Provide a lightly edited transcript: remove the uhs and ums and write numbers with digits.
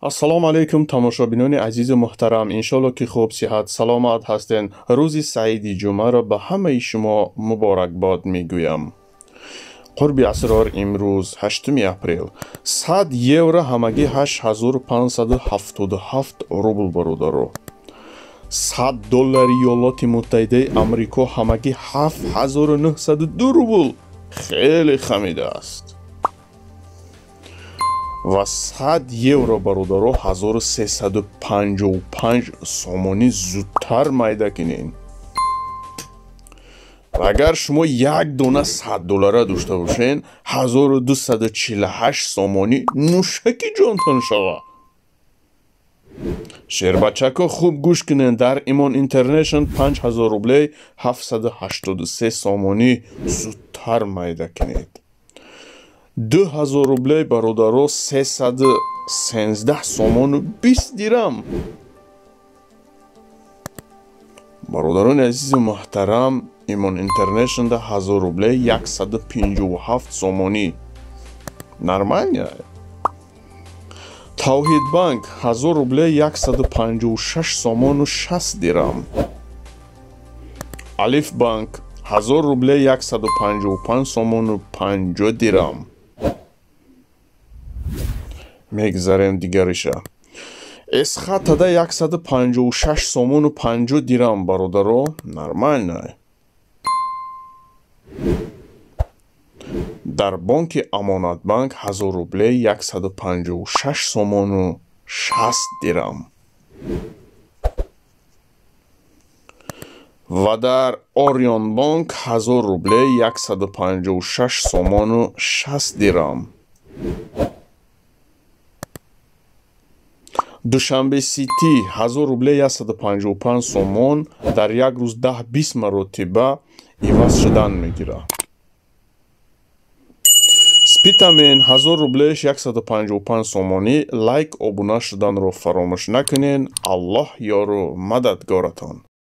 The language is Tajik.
ассалому алайкум тамошобинони азизу муҳтарам, иншоалло ки хуб сиҳат саломат ҳастен. Рӯзи саиди ҷумъаро ба ҳамаи шумо муборакбод мегӯям. қурби асрор имрӯз 8 апрел 100 евро ҳамагӣ 8577 рубл бародаро. 100 доллари Иёлоти Муттаҳидаи Амрико ҳамагӣ 7902 рубл. хеле хамида аст. ва 100 евро бародаро 1355 сомонӣ зудтар майда кинен. агар шумо як дона 100 доллара дошта бошен 1248 сомонӣ нӯшаки ҷонтон шава. шербачако хуб гӯш кинен. дар Имон International 5000 рублей 783 сомонӣ зудтар майда кинед. 2000 рублей бародаро 313 сомону 20 дирам. бародарони азизи муҳтарам, Имон International 1000 рублей 157 сомонӣ. Нормально? Тавҳид банк 1000 рублей 156 сомону 60 дирам. Алиф банк 1000 рублей 155 сомону 50 дирам. мегзарем дигариша. Эсхатада 156 сомону 50 дирам бародаро. Нормально. дар бонки Амонатбанк 1000 рублей 156 сомону 60 дирам. ва дар Орион банк 1000 рублей 156 сомону 60 дирам. Душанбе Сити 1000 рублей 155 сомон дар як рӯз 10-20 маротиба иваз шудан мегирад. Спитамен 1000 рублей 155 сомонӣ. лайк обуна шуданро фаромӯш накунен. Аллоҳ ёру мададгоратон.